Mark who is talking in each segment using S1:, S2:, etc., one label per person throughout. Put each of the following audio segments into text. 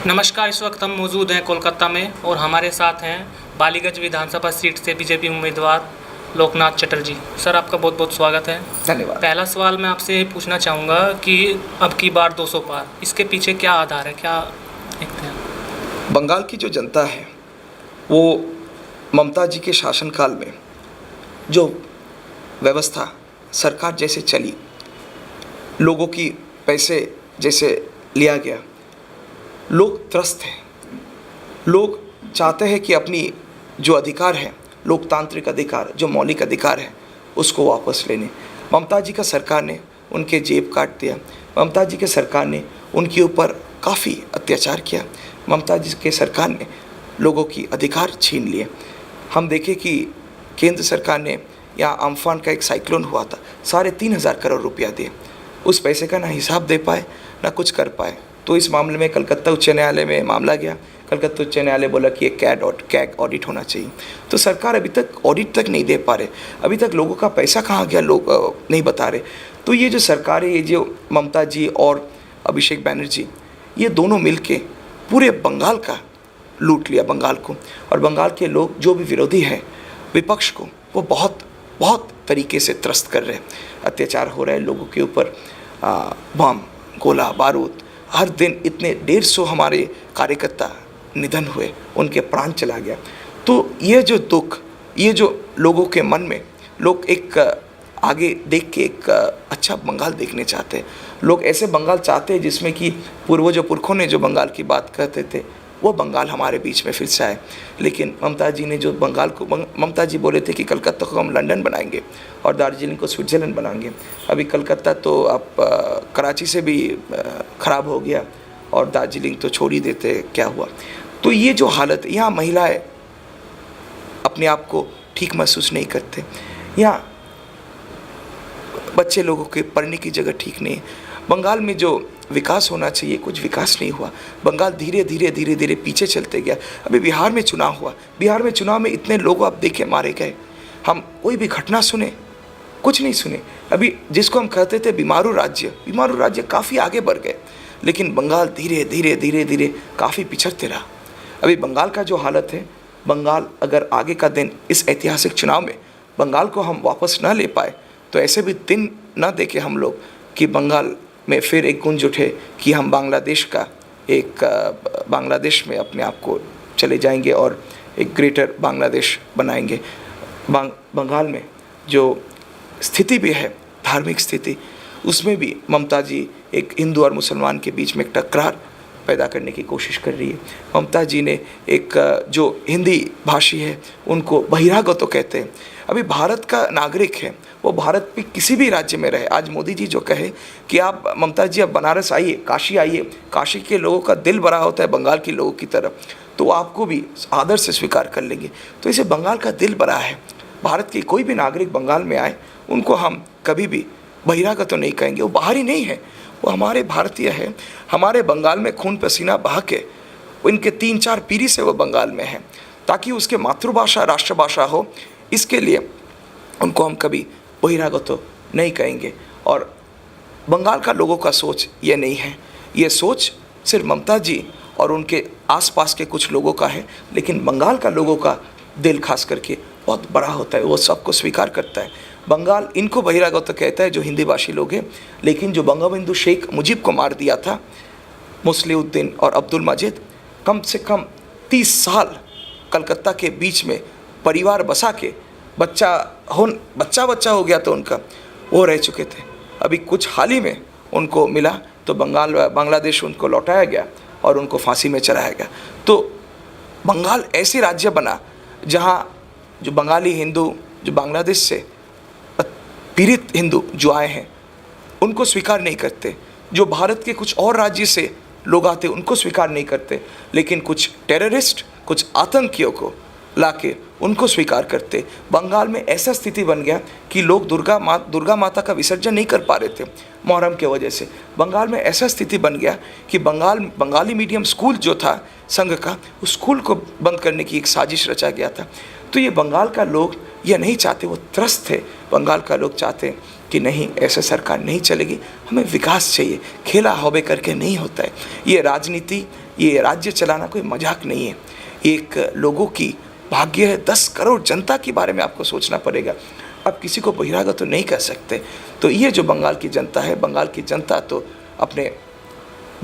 S1: नमस्कार। इस वक्त हम मौजूद हैं कोलकाता में और हमारे साथ हैं बालीगंज विधानसभा सीट से बीजेपी उम्मीदवार लोकनाथ चटर्जी। सर, आपका बहुत बहुत स्वागत है।
S2: धन्यवाद।
S1: पहला सवाल मैं आपसे पूछना चाहूँगा कि अब की बार 200 पार, इसके पीछे क्या आधार है, क्या देखते हैं?
S2: बंगाल की जो जनता है वो ममता जी के शासनकाल में जो व्यवस्था सरकार जैसे चली, लोगों की पैसे जैसे लिया गया, लोग त्रस्त हैं। लोग चाहते हैं कि अपनी जो अधिकार है, लोकतांत्रिक अधिकार, जो मौलिक अधिकार है, उसको वापस लेने। ममता जी का सरकार ने उनके जेब काट दिया। ममता जी के सरकार ने उनके ऊपर काफ़ी अत्याचार किया। ममता जी के सरकार ने लोगों की अधिकार छीन लिए। हम देखें कि केंद्र सरकार ने यहाँ अम्फान का एक साइक्लोन हुआ था, 3,500 करोड़ रुपया दिए। उस पैसे का ना हिसाब दे पाए, ना कुछ कर पाए। तो इस मामले में कलकत्ता उच्च न्यायालय में मामला गया। कलकत्ता उच्च न्यायालय बोला कि एक कैग ऑडिट होना चाहिए। तो सरकार अभी तक ऑडिट तक नहीं दे पा रहे। अभी तक लोगों का पैसा कहाँ गया लोग नहीं बता रहे। तो ये जो सरकार है, ये जो ममता जी और अभिषेक बैनर्जी, ये दोनों मिलके पूरे बंगाल का लूट लिया, बंगाल को। और बंगाल के लोग जो भी विरोधी हैं, विपक्ष को, वो बहुत बहुत तरीके से त्रस्त कर रहे हैं। अत्याचार हो रहा है लोगों के ऊपर, बम, गोला बारूद। हर दिन इतने 150 हमारे कार्यकर्ता निधन हुए, उनके प्राण चला गया। तो ये जो दुख, ये जो लोगों के मन में, लोग एक आगे देख के एक अच्छा बंगाल देखने चाहते हैं। लोग ऐसे बंगाल चाहते हैं जिसमें कि पूर्वजों पुरखों ने जो बंगाल की बात करते थे, वो बंगाल हमारे बीच में फिर से आए। लेकिन ममता जी ने जो बंगाल को, ममता जी बोले थे कि कलकत्ता को हम लंदन बनाएंगे और दार्जिलिंग को स्विट्ज़रलैंड बनाएंगे। अभी कलकत्ता तो अब कराची से भी ख़राब हो गया और दार्जिलिंग तो छोड़ ही देते, क्या हुआ। तो ये जो हालत, यहाँ महिलाएं अपने आप को ठीक महसूस नहीं करते। यहाँ बच्चे लोगों के पढ़ने की जगह ठीक नहीं है। बंगाल में जो विकास होना चाहिए, कुछ विकास नहीं हुआ। बंगाल धीरे धीरे पीछे चलते गया। अभी बिहार में चुनाव हुआ। बिहार में चुनाव में इतने लोग आप देखे मारे गए। हम कोई भी घटना सुने, कुछ नहीं सुने। अभी जिसको हम कहते थे बीमारू राज्य काफ़ी आगे बढ़ गए। लेकिन बंगाल धीरे धीरे काफ़ी पिछड़ते रहा। अभी बंगाल का जो हालत है, बंगाल अगर आगे का दिन इस ऐतिहासिक चुनाव में बंगाल को हम वापस ना ले पाए, तो ऐसे भी दिन ना देखे हम लोग कि बंगाल में फिर एक गूंज उठे कि हम बांग्लादेश में अपने आप को चले जाएंगे और एक ग्रेटर बांग्लादेश बनाएंगे। बंगाल में जो स्थिति भी है, धार्मिक स्थिति, उसमें भी ममता जी एक हिंदू और मुसलमान के बीच में एक टकरार पैदा करने की कोशिश कर रही है। ममता जी ने एक जो हिंदी भाषी है उनको बहिरागत तो कहते हैं। अभी भारत का नागरिक है, वो भारत में किसी भी राज्य में रहे। आज मोदी जी जो कहे कि आप ममता जी अब बनारस आइए, काशी आइए, काशी के लोगों का दिल भरा होता है बंगाल के लोगों की तरफ, तो आपको भी आदर से स्वीकार कर लेंगे। तो इसे बंगाल का दिल भरा है। भारत के कोई भी नागरिक बंगाल में आए, उनको हम कभी भी बहिरागत तो नहीं कहेंगे। वो बाहरी नहीं है, वो हमारे भारतीय है। हमारे बंगाल में खून पसीना बहा के इनके 3-4 पीढ़ी से वो बंगाल में है, ताकि उसके मातृभाषा राष्ट्रभाषा हो। इसके लिए उनको हम कभी बहिरागत तो नहीं कहेंगे। और बंगाल का लोगों का सोच ये नहीं है। ये सोच सिर्फ ममता जी और उनके आसपास के कुछ लोगों का है। लेकिन बंगाल का लोगों का दिल खास करके बहुत बड़ा होता है, वो सबको स्वीकार करता है। बंगाल इनको बहिरागत तो कहता है जो हिंदी भाषी लोग हैं। लेकिन जो बंगबंधु शेख मुजीब को मार दिया था, मुस्लिउद्दीन और अब्दुल मजीद, कम से कम 30 साल कलकत्ता के बीच में परिवार बसा के बच्चा हो गया तो उनका, वो रह चुके थे। अभी कुछ हाल ही में उनको मिला तो बांग्लादेश उनको लौटाया गया और उनको फांसी में चढ़ाया गया। तो बंगाल ऐसे राज्य बना जहाँ जो बंगाली हिंदू, जो बांग्लादेश से पीड़ित हिंदू जो आए हैं, उनको स्वीकार नहीं करते। जो भारत के कुछ और राज्य से लोग आते उनको स्वीकार नहीं करते। लेकिन कुछ टेररिस्ट, कुछ आतंकियों को लाके उनको स्वीकार करते। बंगाल में ऐसा स्थिति बन गया कि लोग दुर्गा माता का विसर्जन नहीं कर पा रहे थे मुहर्रम के वजह से। बंगाल में ऐसा स्थिति बन गया कि बंगाली मीडियम स्कूल जो था संघ का, उस स्कूल को बंद करने की एक साजिश रचा गया था। तो ये बंगाल का लोग ये नहीं चाहते, वो त्रस्त थे। बंगाल का लोग चाहते कि नहीं, ऐसे सरकार नहीं चलेगी, हमें विकास चाहिए, खेला हौबे करके नहीं होता है। ये राजनीति, ये राज्य चलाना कोई मजाक नहीं है, एक लोगों की भाग्य है। 10 करोड़ जनता के बारे में आपको सोचना पड़ेगा। आप किसी को बहिरागत तो नहीं कह सकते। तो ये जो बंगाल की जनता है, बंगाल की जनता तो अपने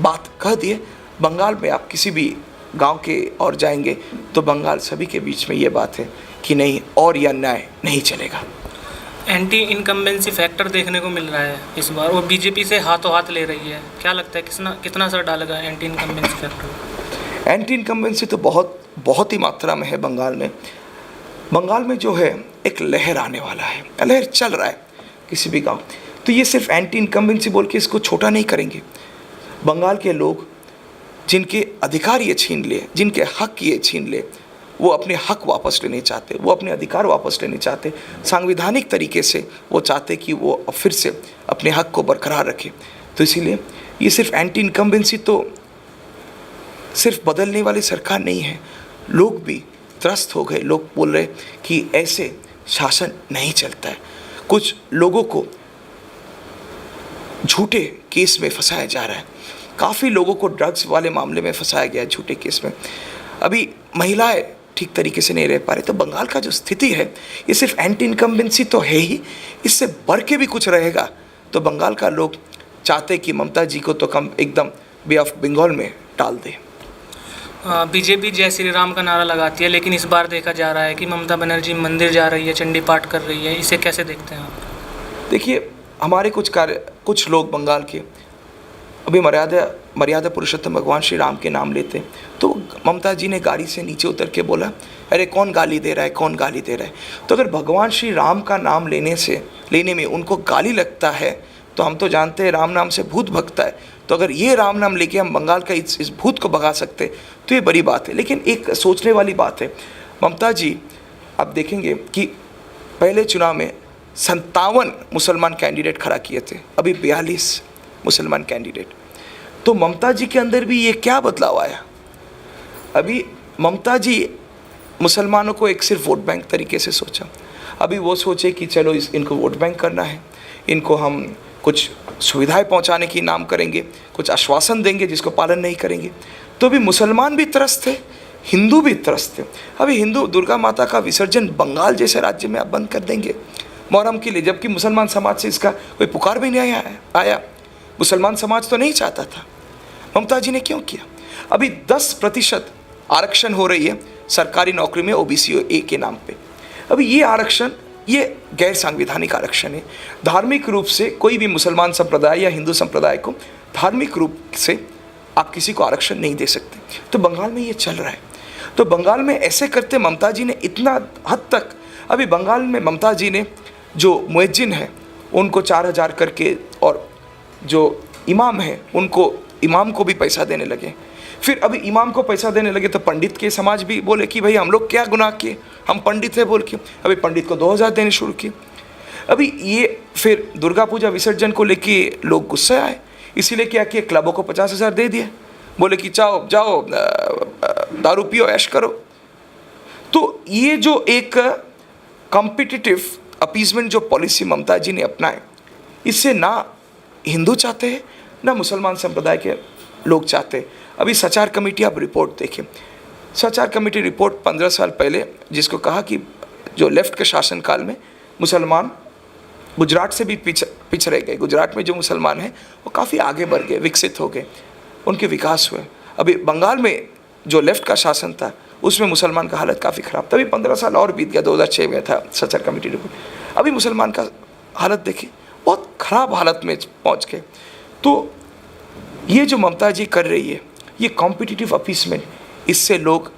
S2: बात कह दिए। बंगाल में आप किसी भी गांव के और जाएंगे तो बंगाल सभी के बीच में ये बात है कि नहीं, और या न्याय नहीं चलेगा।
S1: एंटी इनकम्बेंसी फैक्टर देखने को मिल रहा है इस बार, और बीजेपी से हाथों हाथ ले रही है। क्या लगता है कितना असर डालेगा anti incumbency factor?
S2: Anti incumbency तो बहुत ही मात्रा में है बंगाल में। बंगाल में जो है एक लहर आने वाला है, लहर चल रहा है किसी भी गांव। तो ये सिर्फ एंटी इनकम्बेंसी बोल के इसको छोटा नहीं करेंगे। बंगाल के लोग जिनके अधिकार ये छीन लिए, जिनके हक ये छीन ले, वो अपने हक वापस लेने चाहते, वो अपने अधिकार वापस लेने चाहते। संवैधानिक तरीके से वो चाहते कि वो फिर से अपने हक को बरकरार रखें। तो इसीलिए ये सिर्फ एंटी इनकम्बेंसी तो सिर्फ बदलने वाली सरकार नहीं है, लोग भी त्रस्त हो गए। लोग बोल रहे कि ऐसे शासन नहीं चलता है। कुछ लोगों को झूठे केस में फंसाया जा रहा है, काफ़ी लोगों को ड्रग्स वाले मामले में फंसाया गया है झूठे केस में। अभी महिलाएं ठीक तरीके से नहीं रह पा रहे। तो बंगाल का जो स्थिति है ये सिर्फ एंटी इनकम्बेंसी तो है ही, इससे बढ़ के भी कुछ रहेगा। तो बंगाल का लोग चाहते कि ममता जी को तो कम एकदम बे ऑफ बंगाल में डाल दे।
S1: बीजेपी जय श्री राम का नारा लगाती है, लेकिन इस बार देखा जा रहा है कि ममता बनर्जी मंदिर जा रही है, चंडी पाठ कर रही है। इसे कैसे देखते हैं आप?
S2: देखिए, हमारे कुछ लोग बंगाल के अभी मर्यादा पुरुषोत्तम भगवान श्री राम के नाम लेते। तो ममता जी ने गाड़ी से नीचे उतर के बोला, अरे कौन गाली दे रहा है, कौन गाली दे रहा है। तो अगर भगवान श्री राम का नाम लेने में उनको गाली लगता है तो हम तो जानते हैं राम नाम से भूत भगता है। तो अगर ये राम नाम लेके हम बंगाल का इस भूत को भगा सकते तो ये बड़ी बात है। लेकिन एक सोचने वाली बात है, ममता जी आप देखेंगे कि पहले चुनाव में 57 मुसलमान कैंडिडेट खड़ा किए थे, अभी 42 मुसलमान कैंडिडेट। तो ममता जी के अंदर भी ये क्या बदलाव आया? अभी ममता जी मुसलमानों को एक सिर्फ वोट बैंक तरीके से सोचा। अभी वो सोचे कि चलो इनको वोट बैंक करना है, इनको हम कुछ सुविधाएं पहुंचाने की नाम करेंगे, कुछ आश्वासन देंगे जिसको पालन नहीं करेंगे। तो अभी मुसलमान भी त्रस्त है, हिंदू भी त्रस्त है। अभी हिंदू दुर्गा माता का विसर्जन बंगाल जैसे राज्य में आप बंद कर देंगे मुहर्रम के लिए, जबकि मुसलमान समाज से इसका कोई पुकार भी नहीं आया। मुसलमान समाज तो नहीं चाहता था। ममता जी ने क्यों किया? अभी 10% आरक्षण हो रही है सरकारी नौकरी में ओबीसी ए के नाम पे। अभी ये आरक्षण ये गैर संवैधानिक आरक्षण है। धार्मिक रूप से कोई भी मुसलमान संप्रदाय या हिंदू संप्रदाय को धार्मिक रूप से आप किसी को आरक्षण नहीं दे सकते। तो बंगाल में ये चल रहा है। तो बंगाल में ऐसे करते ममता जी ने इतना हद तक, अभी बंगाल में ममता जी ने जो मुएज्जिन है उनको 4000 करके, और जो इमाम है उनको इमाम को भी पैसा देने लगे। फिर अभी इमाम को पैसा देने लगे तो पंडित के समाज भी बोले कि भाई हम लोग क्या गुनाह किए, हम पंडित है बोल के अभी पंडित को 2000 देने शुरू किए। अभी ये फिर दुर्गा पूजा विसर्जन को लेके लोग गुस्से आए, इसीलिए क्या किए, क्लबों को 50,000 दे दिए, बोले कि जाओ दारू पियो, ऐश करो। तो ये जो एक कॉम्पिटिटिव अपीजमेंट जो पॉलिसी ममता जी ने अपनाए, इससे ना हिंदू चाहते हैं ना मुसलमान संप्रदाय के लोग चाहते हैं। अभी सचार कमेटी आप रिपोर्ट देखें, सचार कमेटी रिपोर्ट 15 साल पहले जिसको कहा कि जो लेफ्ट के शासनकाल में मुसलमान गुजरात से भी पिछड़े गए, गुजरात में जो मुसलमान हैं वो काफ़ी आगे बढ़ गए, विकसित हो गए, उनके विकास हुए। अभी बंगाल में जो लेफ्ट का शासन था उसमें मुसलमान का हालत काफ़ी ख़राब। तभी 15 साल और बीत गया, 2006 में था सचार कमेटी रिपोर्ट। अभी मुसलमान का हालत देखिए, बहुत ख़राब हालत में पहुँच गए। तो ये जो ममता जी कर रही है ये कॉम्पिटिटिव अपीसमेंट, इससे लोग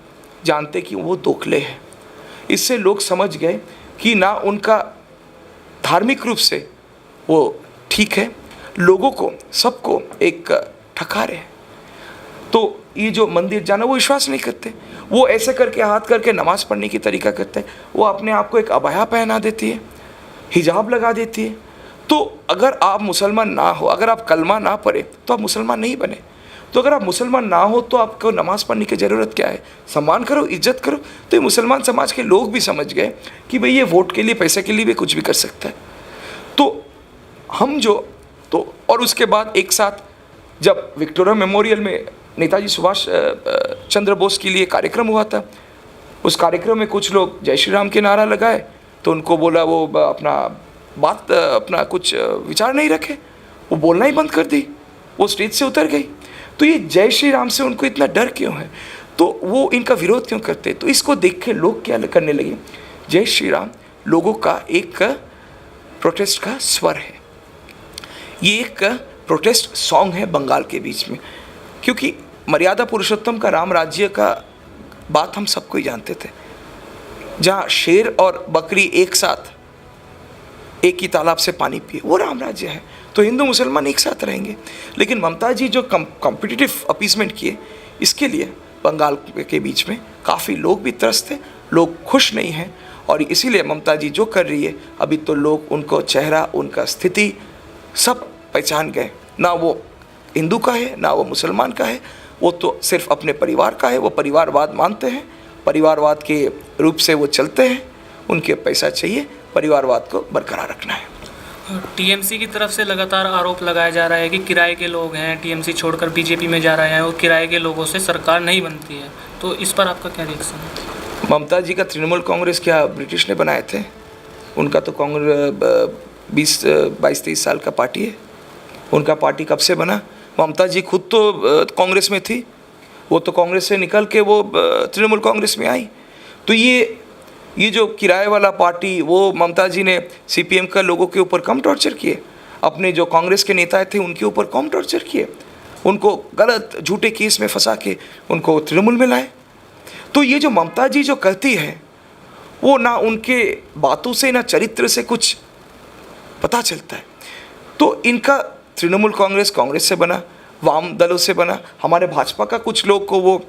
S2: जानते कि वो दोखले हैं। इससे लोग समझ गए कि ना उनका धार्मिक रूप से वो ठीक है, लोगों को सबको एक ठका रहे। तो ये जो मंदिर जाना वो विश्वास नहीं करते, वो ऐसे करके हाथ करके नमाज़ पढ़ने की तरीका करते हैं। वो अपने आप को एक अबाया पहना देती है, हिजाब लगा देती है। तो अगर आप मुसलमान ना हो, अगर आप कलमा ना पढ़े तो आप मुसलमान नहीं बने। तो अगर आप मुसलमान ना हो तो आपको नमाज़ पढ़ने की ज़रूरत क्या है? सम्मान करो, इज्जत करो। तो ये मुसलमान समाज के लोग भी समझ गए कि भाई ये वोट के लिए, पैसे के लिए भी कुछ भी कर सकता है। तो हम और उसके बाद एक साथ जब विक्टोरिया मेमोरियल में नेताजी सुभाष चंद्र बोस के लिए कार्यक्रम हुआ था। उस कार्यक्रम में कुछ लोग जय श्री राम के नारा लगाए तो उनको बोला वो अपना कुछ विचार नहीं रखे, वो बोलना ही बंद कर दी, वो स्टेज से उतर गई। तो ये जय श्री राम से उनको इतना डर क्यों है, तो वो इनका विरोध क्यों करते? तो इसको देख के लोग क्या करने लगे, जय श्री राम लोगों का एक प्रोटेस्ट का स्वर है, ये एक प्रोटेस्ट सॉन्ग है बंगाल के बीच में। क्योंकि मर्यादा पुरुषोत्तम का राम राज्य का बात हम सबको ही जानते थे, जहाँ शेर और बकरी एक साथ एक ही तालाब से पानी पिए, वो राम राज्य है। तो हिंदू मुसलमान एक साथ रहेंगे। लेकिन ममता जी जो कॉम्पिटिटिव अपीसमेंट किए, इसके लिए बंगाल के बीच में काफ़ी लोग भी त्रस्त थे, लोग खुश नहीं हैं। और इसीलिए ममता जी जो कर रही है, अभी तो लोग उनको चेहरा, उनका स्थिति सब पहचान गए। ना वो हिंदू का है, ना वो मुसलमान का है, वो तो सिर्फ अपने परिवार का है। वो परिवारवाद मानते हैं, परिवारवाद के रूप से वो चलते हैं, उनके पैसा चाहिए, परिवारवाद को बरकरार रखना है।
S1: टीएमसी की तरफ से लगातार आरोप लगाया जा रहा है कि किराए के लोग हैं, टीएमसी छोड़कर बीजेपी में जा रहे हैं और किराए के लोगों से सरकार नहीं बनती है, तो इस पर आपका क्या रिएक्शन है?
S2: ममता जी का तृणमूल कांग्रेस क्या ब्रिटिश ने बनाए थे? उनका तो कांग्रेस 22-23 साल का पार्टी है। उनका पार्टी कब से बना? ममता जी खुद तो कांग्रेस में थी, वो तो कांग्रेस से निकल के वो तृणमूल कांग्रेस में आई। तो ये जो किराए वाला पार्टी, वो ममता जी ने सीपीएम का लोगों के ऊपर कम टॉर्चर किए, अपने जो कांग्रेस के नेता थे उनके ऊपर कम टॉर्चर किए, उनको गलत झूठे केस में फंसा के उनको तृणमूल में लाए। तो ये जो ममता जी जो कहती है, वो ना उनके बातों से ना चरित्र से कुछ पता चलता है। तो इनका तृणमूल कांग्रेस से बना, वाम दलों से बना, हमारे भाजपा का कुछ लोग को वो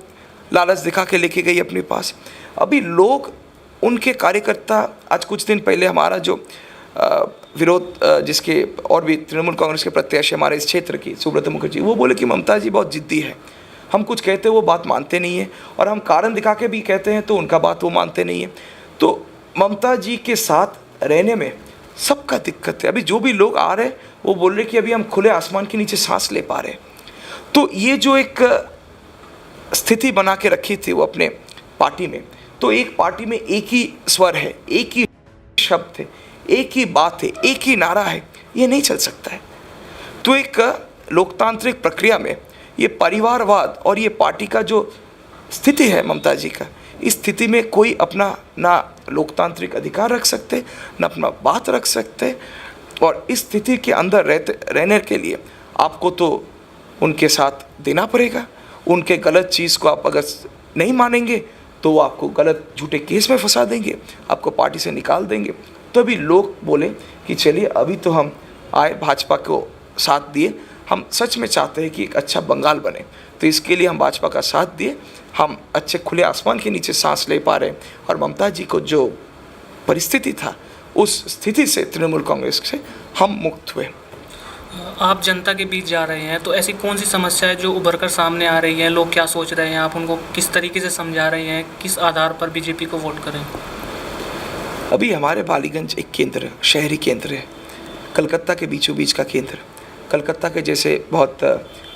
S2: लालच दिखा के लेके गई अपने पास। अभी लोग, उनके कार्यकर्ता, आज कुछ दिन पहले हमारा जो विरोध जिसके और भी तृणमूल कांग्रेस के प्रत्याशी हमारे इस क्षेत्र की सुब्रत मुखर्जी, वो बोले कि ममता जी बहुत जिद्दी है, हम कुछ कहते हैं वो बात मानते नहीं है, और हम कारण दिखा के भी कहते हैं तो उनका बात वो मानते नहीं है। तो ममता जी के साथ रहने में सबका दिक्कत है। अभी जो भी लोग आ रहे हैं वो बोल रहे कि अभी हम खुले आसमान के नीचे सांस ले पा रहे हैं। तो ये जो एक स्थिति बना के रखी थी वो अपने पार्टी में, तो एक पार्टी में एक ही स्वर है, एक ही शब्द है, एक ही बात है, एक ही नारा है, ये नहीं चल सकता है। तो एक लोकतांत्रिक प्रक्रिया में ये परिवारवाद और ये पार्टी का जो स्थिति है ममता जी का, इस स्थिति में कोई अपना ना लोकतांत्रिक अधिकार रख सकते, ना अपना बात रख सकते। और इस स्थिति के अंदर रहने के लिए आपको तो उनके साथ देना पड़ेगा। उनके गलत चीज़ को आप अगर नहीं मानेंगे तो वो आपको गलत झूठे केस में फंसा देंगे, आपको पार्टी से निकाल देंगे। तो अभी लोग बोले कि चलिए अभी तो हम आए, भाजपा को साथ दिए, हम सच में चाहते हैं कि एक अच्छा बंगाल बने, तो इसके लिए हम भाजपा का साथ दिए, हम अच्छे खुले आसमान के नीचे सांस ले पा रहे हैं। और ममता जी को जो परिस्थिति था, उस स्थिति से तृणमूल कांग्रेस से हम मुक्त हुए।
S1: आप जनता के बीच जा रहे हैं, तो ऐसी कौन सी समस्या है जो उभर कर सामने आ रही है, लोग क्या सोच रहे हैं, आप उनको किस तरीके से समझा रहे हैं, किस आधार पर बीजेपी को वोट करें?
S2: अभी हमारे बालीगंज एक केंद्र, शहरी केंद्र है, कलकत्ता के बीचों बीच का केंद्र। कलकत्ता के जैसे बहुत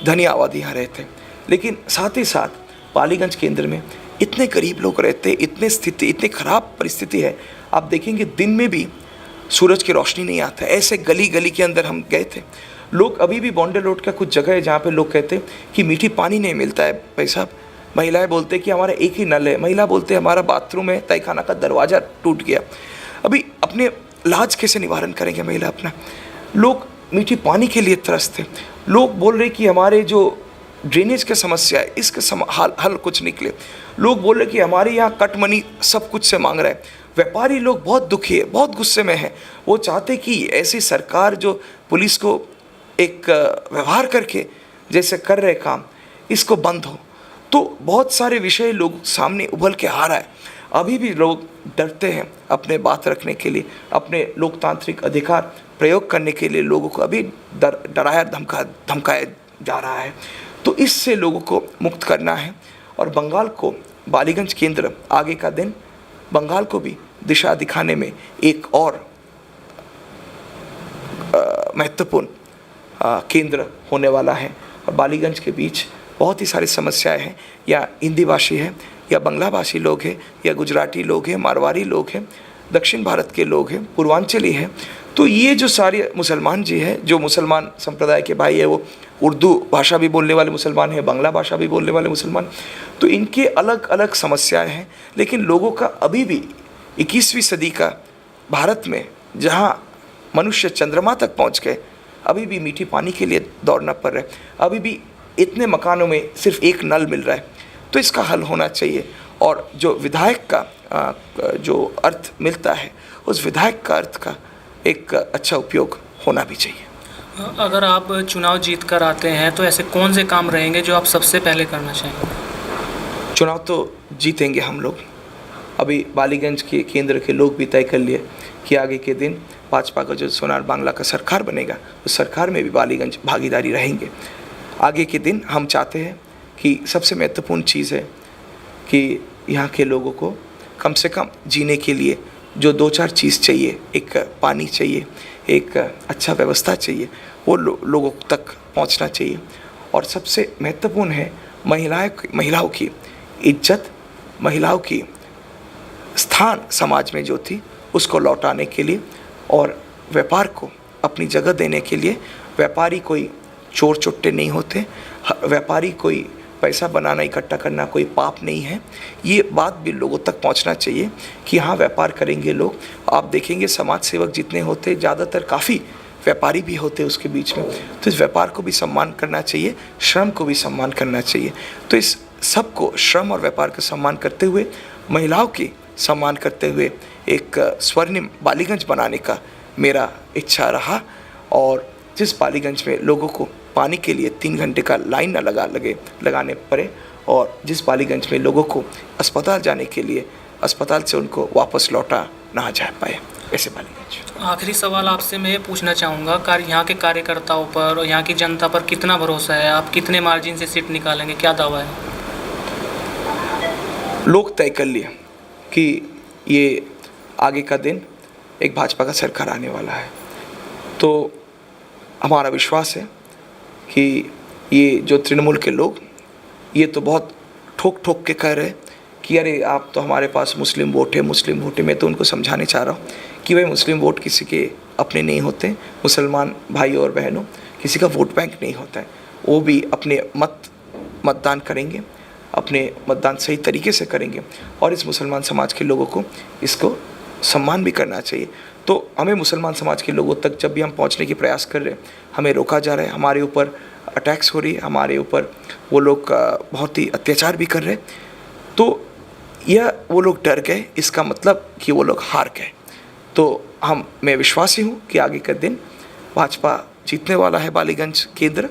S2: धनी आबादी यहाँ रहते हैं, लेकिन साथ ही साथ बालीगंज केंद्र में इतने गरीब लोग रहते हैं, इतनी ख़राब परिस्थिति है। आप देखेंगे दिन में भी सूरज की रोशनी नहीं आता। ऐसे गली गली के अंदर हम गए थे, लोग अभी भी बॉन्डे रोड का कुछ जगह है जहाँ पे लोग कहते हैं कि मीठी पानी नहीं मिलता है भाई साहब। महिलाएं बोलते हैं कि हमारा एक ही नल है, महिला बोलते हैं हमारा बाथरूम है, तहखाना का दरवाज़ा टूट गया। अभी अपने लाज कैसे निवारण करेंगे महिला अपना? लोग मीठी पानी के लिए त्रस्त हैं। लोग बोल रहे कि हमारे जो ड्रेनेज की समस्या है इसका हल कुछ निकले। लोग बोल रहे कि हमारे यहाँ कट मनी सब कुछ से मांग रहा है। व्यापारी लोग बहुत दुखी है, बहुत गुस्से में है। वो चाहते कि ऐसी सरकार जो पुलिस को एक व्यवहार करके जैसे कर रहे काम, इसको बंद हो। तो बहुत सारे विषय लोग सामने उभल के आ रहा है। अभी भी लोग डरते हैं अपने बात रखने के लिए, अपने लोकतांत्रिक अधिकार प्रयोग करने के लिए लोगों को अभी डराया धमकाया जा रहा है। तो इससे लोगों को मुक्त करना है और बंगाल को, बालीगंज केंद्र आगे का दिन बंगाल को भी दिशा दिखाने में एक और महत्वपूर्ण केंद्र होने वाला है। और बालीगंज के बीच बहुत ही सारी समस्याएं हैं, या हिंदी भाषी है, या बांग्ला भाषी लोग हैं, या गुजराती लोग हैं, मारवाड़ी लोग हैं, दक्षिण भारत के लोग हैं, पूर्वांचली हैं। तो ये जो सारे मुसलमान जी हैं, जो मुसलमान संप्रदाय के भाई है, वो उर्दू भाषा भी बोलने वाले मुसलमान हैं, बांग्ला भाषा भी बोलने वाले मुसलमान, तो इनके अलग अलग समस्याएं हैं। लेकिन लोगों का अभी भी 21वीं सदी का भारत में, जहाँ मनुष्य चंद्रमा तक पहुँच गए, अभी भी मीठी पानी के लिए दौड़ना पड़ रहा है, अभी भी इतने मकानों में सिर्फ एक नल मिल रहा है। तो इसका हल होना चाहिए, और जो विधायक का जो अर्थ मिलता है, उस विधायक का अर्थ का एक अच्छा उपयोग होना भी चाहिए।
S1: अगर आप चुनाव जीत कर आते हैं तो ऐसे कौन से काम रहेंगे जो आप सबसे पहले करना चाहेंगे?
S2: चुनाव तो जीतेंगे हम लोग। अभी बालीगंज के केंद्र के लोग भी तय कर लिए कि आगे के दिन भाजपा का जो सोनार बांग्ला का सरकार बनेगा, उस सरकार में भी बालीगंज भागीदारी रहेंगे। आगे के दिन हम चाहते हैं कि सबसे महत्वपूर्ण चीज़ है कि यहाँ के लोगों को कम से कम जीने के लिए जो 2-4 चीज़ चाहिए, एक पानी चाहिए, एक अच्छा व्यवस्था चाहिए, वो लोगों तक पहुँचना चाहिए। और सबसे महत्वपूर्ण है महिलाओं की इज्जत, महिलाओं की स्थान समाज में जो थी उसको लौटाने के लिए, और व्यापार को अपनी जगह देने के लिए। व्यापारी कोई चोर चुट्टे नहीं होते, व्यापारी कोई पैसा बनाना इकट्ठा करना कोई पाप नहीं है। ये बात भी लोगों तक पहुंचना चाहिए कि हाँ, व्यापार करेंगे लोग। आप देखेंगे समाज सेवक जितने होते, ज़्यादातर काफ़ी व्यापारी भी होते उसके बीच में। तो इस व्यापार को भी सम्मान करना चाहिए, श्रम को भी सम्मान करना चाहिए। तो इस सब को, श्रम और व्यापार का सम्मान करते हुए, महिलाओं की सम्मान करते हुए एक स्वर्णिम बालीगंज बनाने का मेरा इच्छा रहा। और जिस बालीगंज में लोगों को पानी के लिए 3 घंटे का लाइन न लगाने पड़े, और जिस बालीगंज में लोगों को अस्पताल जाने के लिए अस्पताल से उनको वापस लौटा ना जा पाए, ऐसे बालीगंज।
S1: आखिरी सवाल आपसे मैं ये पूछना चाहूँगा, यहाँ के कार्यकर्ताओं पर और यहाँ की जनता पर कितना भरोसा है? आप कितने मार्जिन से सीट निकालेंगे, क्या दावा है?
S2: लोग तय कर लिए कि ये आगे का दिन एक भाजपा का सरकार आने वाला है। तो हमारा विश्वास है कि ये जो तृणमूल के लोग, ये तो बहुत ठोक ठोक के कह रहे कि अरे आप तो हमारे पास मुस्लिम वोट है, मुस्लिम वोट है। मैं तो उनको समझाने चाह रहा हूँ कि भाई मुस्लिम वोट किसी के अपने नहीं होते। मुसलमान भाई और बहनों, किसी का वोट बैंक नहीं होता है। वो भी अपने मतदान करेंगे, अपने मतदान सही तरीके से करेंगे, और इस मुसलमान समाज के लोगों को इसको सम्मान भी करना चाहिए। तो हमें मुसलमान समाज के लोगों तक जब भी हम पहुंचने की प्रयास कर रहे हैं, हमें रोका जा रहा है, हमारे ऊपर अटैक्स हो रही है, हमारे ऊपर वो लोग बहुत ही अत्याचार भी कर रहे हैं। तो यह वो लोग डर गए, इसका मतलब कि वो लोग हार गए। तो मैं विश्वासी हूँ कि आगे का दिन भाजपा जीतने वाला है बालीगंज केंद्र,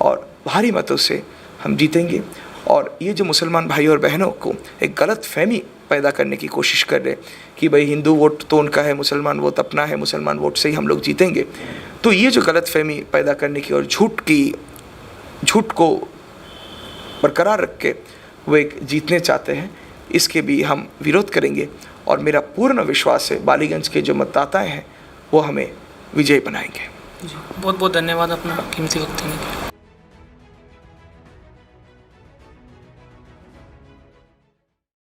S2: और भारी मतों से हम जीतेंगे। और ये जो मुसलमान भाई और बहनों को एक गलत फहमी पैदा करने की कोशिश कर रहे कि भाई हिंदू वोट तो उनका है, मुसलमान वोट अपना है, मुसलमान वोट से ही हम लोग जीतेंगे, तो ये जो गलत फहमी पैदा करने की और झूठ को बरकरार रख के वो एक जीतने चाहते हैं, इसके भी हम विरोध करेंगे। और मेरा पूर्ण विश्वास है बालीगंज के जो मतदाता हैं वो हमें विजयी बनाएंगे।
S1: जी, बहुत बहुत धन्यवाद अपना कीमती वक्त देने के लिए।